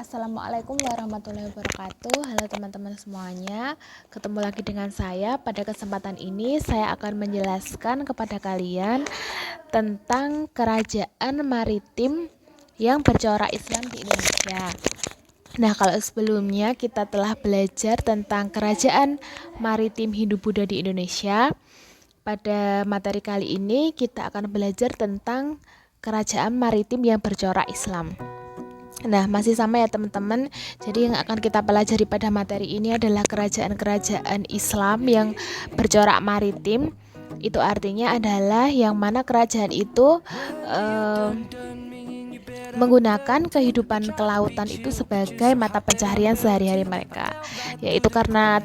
Assalamualaikum warahmatullahi wabarakatuh. Halo teman-teman semuanya. Ketemu lagi dengan saya. Pada kesempatan ini saya akan menjelaskan kepada kalian tentang kerajaan maritim yang bercorak Islam di Indonesia. Nah, kalau sebelumnya kita telah belajar tentang kerajaan maritim Hindu-Buddha di Indonesia, pada materi kali ini kita akan belajar tentang kerajaan maritim yang bercorak Islam. Nah, masih sama ya teman-teman. Jadi yang akan kita pelajari pada materi ini adalah kerajaan-kerajaan Islam yang bercorak maritim. Itu artinya adalah yang mana kerajaan itu menggunakan kehidupan kelautan itu sebagai mata pencaharian sehari-hari mereka. Yaitu karena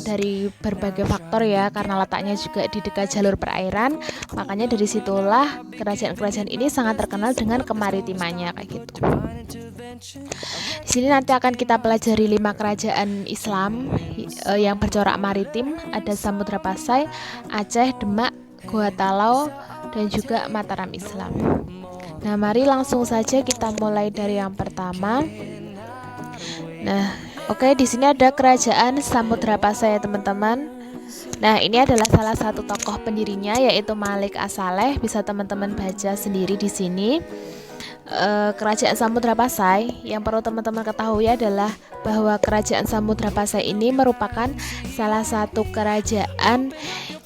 dari berbagai faktor ya, karena letaknya juga di dekat jalur perairan, makanya dari situlah kerajaan-kerajaan ini sangat terkenal dengan kemaritimannya kayak gitu. Di sini nanti akan kita pelajari 5 kerajaan Islam yang bercorak maritim. Ada Samudra Pasai, Aceh, Demak, Goa Talau, dan juga Mataram Islam. Nah, mari langsung saja kita mulai dari yang pertama. Nah, oke, di sini ada kerajaan Samudra Pasai ya teman-teman. Nah, ini adalah salah satu tokoh pendirinya yaitu Malik As-Saleh. Bisa teman-teman baca sendiri di sini. Kerajaan Samudra Pasai yang perlu teman-teman ketahui adalah bahwa kerajaan Samudra Pasai ini merupakan salah satu kerajaan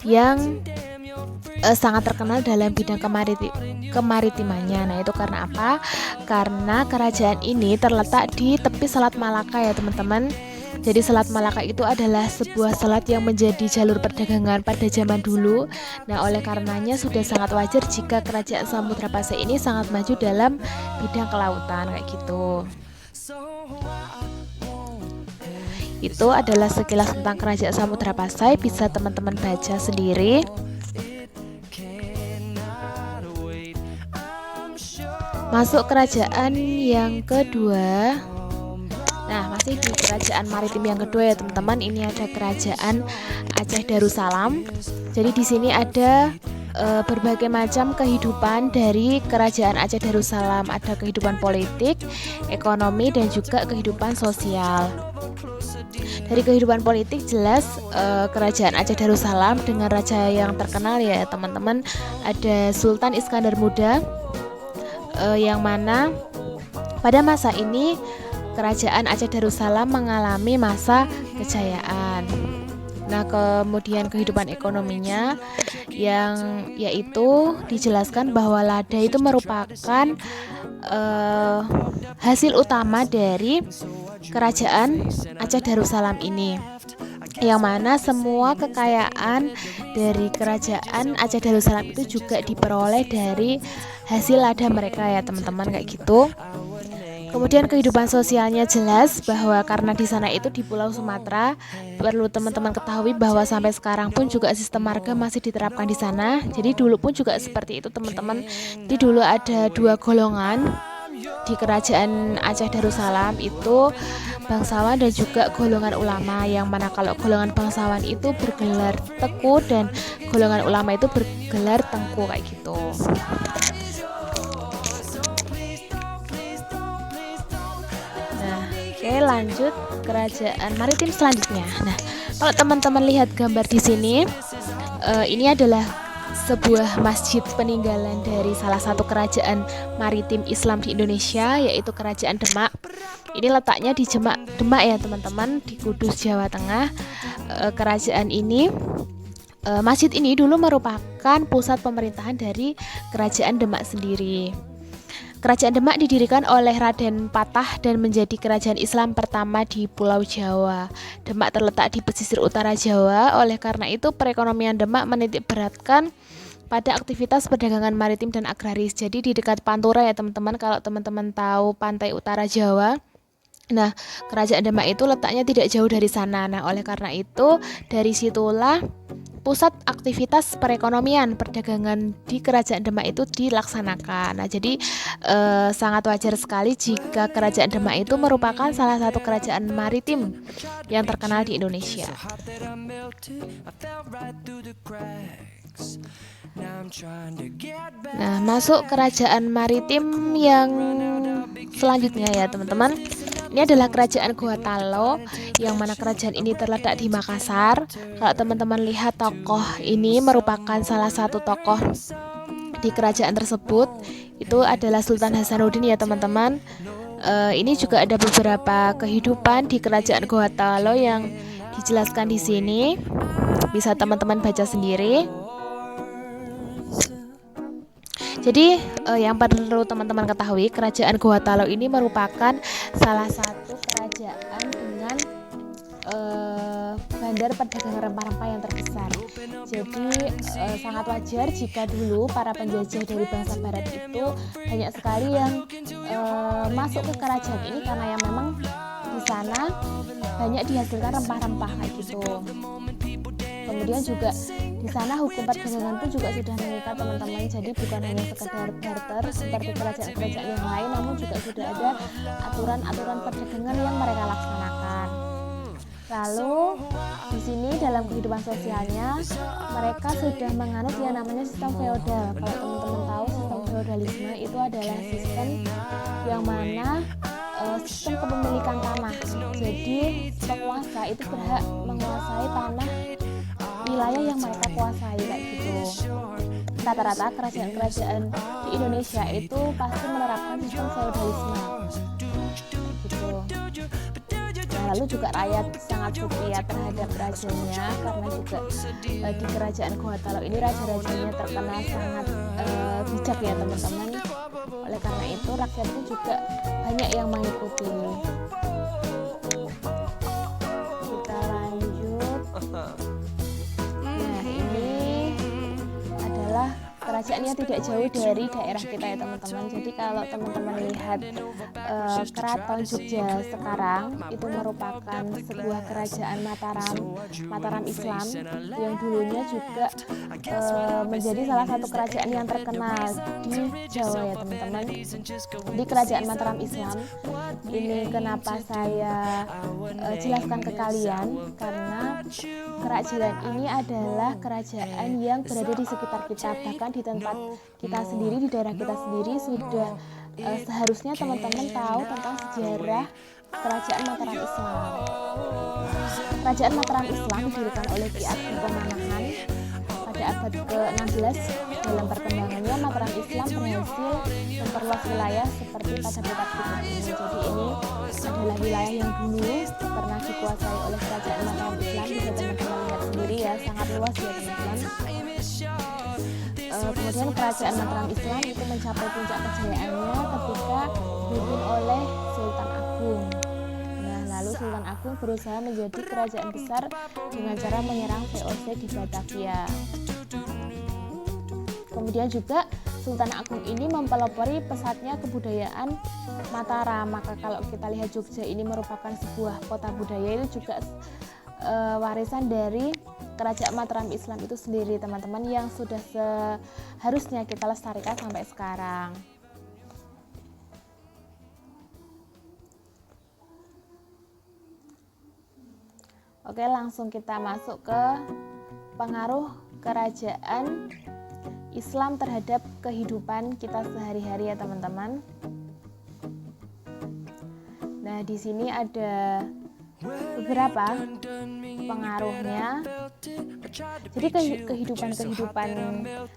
yang sangat terkenal dalam bidang kemaritimannya. Nah, itu karena apa? Karena kerajaan ini terletak di tepi Selat Malaka ya teman-teman. Jadi Selat Malaka itu adalah sebuah selat yang menjadi jalur perdagangan pada zaman dulu. Nah, oleh karenanya sudah sangat wajar jika kerajaan Samudra Pasai ini sangat maju dalam bidang kelautan kayak gitu. Itu adalah sekilas tentang kerajaan Samudra Pasai, bisa teman-teman baca sendiri. Masuk kerajaan yang kedua. Nah, masih di kerajaan maritim yang kedua ya teman-teman. Ini ada kerajaan Aceh Darussalam. Jadi di sini ada berbagai macam kehidupan dari kerajaan Aceh Darussalam. Ada kehidupan politik, ekonomi, dan juga kehidupan sosial. Dari kehidupan politik jelas kerajaan Aceh Darussalam dengan raja yang terkenal ya teman-teman. Ada Sultan Iskandar Muda, yang mana pada masa ini kerajaan Aceh Darussalam mengalami masa kejayaan. Nah, kemudian kehidupan ekonominya yang yaitu dijelaskan bahwa lada itu merupakan hasil utama dari kerajaan Aceh Darussalam ini, yang mana semua kekayaan dari kerajaan Aceh Darussalam itu juga diperoleh dari hasil lada mereka ya teman-teman kayak gitu. Kemudian kehidupan sosialnya jelas bahwa karena di sana itu di Pulau Sumatera, perlu teman-teman ketahui bahwa sampai sekarang pun juga sistem marga masih diterapkan di sana. Jadi dulu pun juga seperti itu teman-teman. Jadi dulu ada 2 golongan di kerajaan Aceh Darussalam, itu bangsawan dan juga golongan ulama, yang mana kalau golongan bangsawan itu bergelar teku dan golongan ulama itu bergelar tengku kayak gitu. Oke, lanjut kerajaan maritim selanjutnya. Nah, kalau teman-teman lihat gambar di sini, ini adalah sebuah masjid peninggalan dari salah satu kerajaan maritim Islam di Indonesia, yaitu Kerajaan Demak. Ini letaknya di Demak ya teman-teman, di Kudus, Jawa Tengah. Kerajaan ini, masjid ini dulu merupakan pusat pemerintahan dari Kerajaan Demak sendiri. Kerajaan Demak didirikan oleh Raden Patah dan menjadi kerajaan Islam pertama di Pulau Jawa. Demak terletak di pesisir utara Jawa, oleh karena itu perekonomian Demak menitik beratkan pada aktivitas perdagangan maritim dan agraris. Jadi di dekat Pantura ya teman-teman, kalau teman-teman tahu pantai utara Jawa. Nah, kerajaan Demak itu letaknya tidak jauh dari sana. Nah, oleh karena itu dari situlah pusat aktivitas perekonomian perdagangan di Kerajaan Demak itu dilaksanakan. Nah, jadi sangat wajar sekali jika Kerajaan Demak itu merupakan salah satu kerajaan maritim yang terkenal di Indonesia. Nah, masuk kerajaan maritim yang selanjutnya ya teman-teman. Ini adalah kerajaan Gorontalo, yang mana kerajaan ini terletak di Makassar. Kalau teman-teman lihat, tokoh ini merupakan salah satu tokoh di kerajaan tersebut. Itu adalah Sultan Hasanuddin ya teman-teman. Ini juga ada beberapa kehidupan di kerajaan Gorontalo yang dijelaskan di sini. Bisa teman-teman baca sendiri. Jadi yang perlu teman-teman ketahui, kerajaan Gorontalo ini merupakan salah satu kerajaan dengan bandar perdagangan rempah-rempah yang terbesar. Jadi sangat wajar jika dulu para penjajah dari bangsa barat itu banyak sekali yang masuk ke kerajaan ini, karena yang memang di sana banyak dihasilkan rempah-rempah kayak gitu. Kemudian juga di sana hukum perdagangan pun juga sudah mengikat teman-teman. Jadi bukan hanya sekedar barter seperti kerajaan-kerajaan yang lain, namun juga sudah ada aturan-aturan perdagangan yang mereka laksanakan. Lalu di sini dalam kehidupan sosialnya mereka sudah menganut yang namanya sistem feodal. Kalau teman-teman tahu, sistem feodalisme itu adalah sistem yang mana sistem kepemilikan tanah. Jadi penguasa itu berhak menguasai tanah wilayah yang mereka kuasai kayak gitu. Rata-rata kerajaan-kerajaan di Indonesia itu pasti menerapkan sistem feodalisme gitu. Nah, lalu juga rakyat sangat setia terhadap rajanya, karena juga di kerajaan Gorontalo ini raja-rajanya terkenal sangat bijak ya teman-teman. Oleh karena itu rakyat pun juga banyak yang mengikuti. Kita lanjut. Nah, ini adalah kerajaan yang tidak jauh dari daerah kita ya teman-teman. Jadi kalau teman-teman lihat Keraton Jogja sekarang, itu merupakan sebuah kerajaan Mataram Islam yang dulunya juga menjadi salah satu kerajaan yang terkenal di Jawa ya teman-teman. Di kerajaan Mataram Islam ini kenapa saya jelaskan ke kalian, karena kerajaan ini adalah kerajaan yang berada di sekitar kita, bahkan di tempat kita sendiri, di daerah kita sendiri sudah seharusnya teman-teman tahu tentang sejarah kerajaan Mataram Islam. Kerajaan Mataram Islam didirikan oleh Ki Ageng Pamanahan pada abad ke-16. Dalam perkembangannya, Mataram Islam berhasil memperluas wilayah seperti pada kitab ini. Jadi ini adalah wilayah yang dulu pernah dikuasai oleh kerajaan Mataram Islam. Bisa teman-teman lihat sendiri ya, sangat luas ya teman-teman. Kemudian kerajaan Mataram Islam itu mencapai puncak kejayaannya ketika dipimpin oleh Sultan Agung. Nah, lalu Sultan Agung berusaha menjadi kerajaan besar dengan cara menyerang VOC di Batavia. Kemudian juga Sultan Agung ini mempelopori pesatnya kebudayaan Mataram. Maka kalau kita lihat Jogja ini merupakan sebuah kota budaya, itu juga warisan dari kerajaan Mataram Islam itu sendiri teman-teman, yang sudah seharusnya kita lestarikan sampai sekarang. Oke, langsung kita masuk ke pengaruh kerajaan Islam terhadap kehidupan kita sehari-hari ya teman-teman. Nah, di sini ada beberapa pengaruhnya. Jadi kehidupan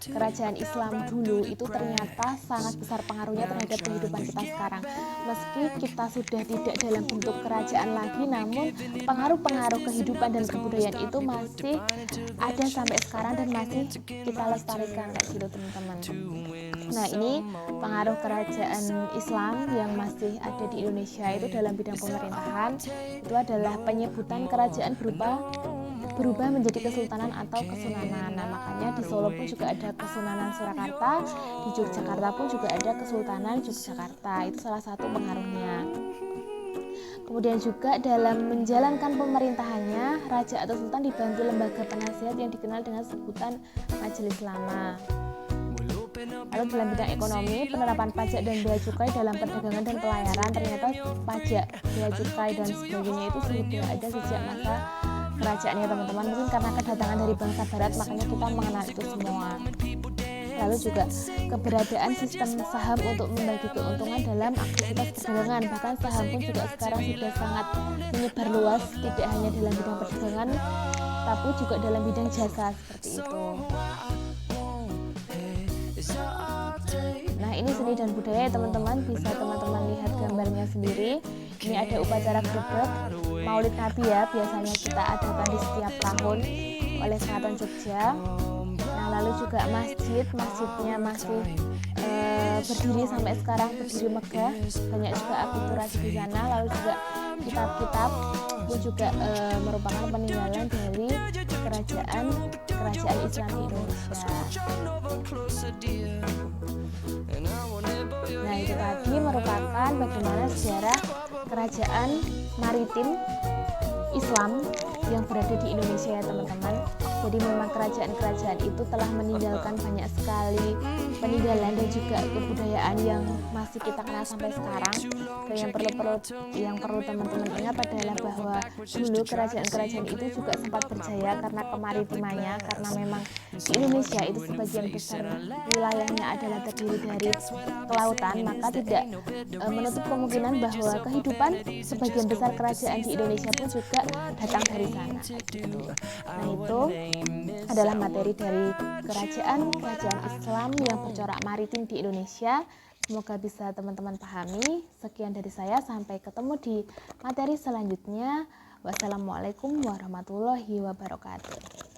kerajaan Islam dulu itu ternyata sangat besar pengaruhnya terhadap kehidupan kita sekarang. Meski kita sudah tidak dalam bentuk kerajaan lagi, namun pengaruh-pengaruh kehidupan dan kebudayaan itu masih ada sampai sekarang dan masih kita lestarikan kayak gitu teman-teman. Nah, ini pengaruh kerajaan Islam yang masih ada di Indonesia itu dalam bidang pemerintahan itu adalah penyebutan kerajaan berubah menjadi kesultanan atau kesunanan. Nah, makanya di Solo pun juga ada Kesunanan Surakarta, di Yogyakarta pun juga ada Kesultanan Yogyakarta. Itu salah satu pengaruhnya. Kemudian juga dalam menjalankan pemerintahannya, raja atau sultan dibantu lembaga penasihat yang dikenal dengan sebutan Majelis Lama. Lalu dalam bidang ekonomi, penerapan pajak dan bea cukai dalam perdagangan dan pelayaran, ternyata pajak, bea cukai dan sebagainya itu sudah ada sejak masa kerajaannya teman-teman. Mungkin karena kedatangan dari bangsa barat makanya kita mengenal itu semua. lalu juga keberadaan sistem saham untuk membagi keuntungan dalam aktivitas perdagangan. Bahkan saham pun juga sekarang sudah sangat menyebar luas, tidak hanya dalam bidang perdagangan tapi juga dalam bidang jasa seperti itu. Nah, ini seni dan budaya teman-teman, bisa teman-teman lihat gambarnya sendiri. Ini ada upacara grebek Maulid Nabi ya, biasanya kita adakan di setiap tahun oleh Keraton Jogja. Nah, lalu juga masjidnya masih berdiri sampai sekarang, berdiri megah, banyak juga akulturasi di sana. Lalu juga kitab-kitab itu juga merupakan peninggalan dari kerajaan Islam di Indonesia. Nah, itu tadi merupakan bagaimana sejarah kerajaan maritim Islam yang berada di Indonesia ya teman-teman. Jadi memang kerajaan-kerajaan itu telah meninggalkan banyak sekali peninggalan dan juga kebudayaan yang masih kita kenal sampai sekarang. Dan yang perlu teman-teman ingat adalah bahwa dulu kerajaan-kerajaan itu juga sempat berjaya karena kemaritimannya, karena memang di Indonesia itu sebagian besar wilayahnya adalah terdiri dari kelautan, maka tidak menutup kemungkinan bahwa kehidupan sebagian besar kerajaan di Indonesia pun juga datang dari sana gitu. Nah, itu adalah materi dari kerajaan Islam yang bercorak maritim di Indonesia. Semoga bisa teman-teman pahami. Sekian dari saya, sampai ketemu di materi selanjutnya. Wassalamualaikum warahmatullahi wabarakatuh.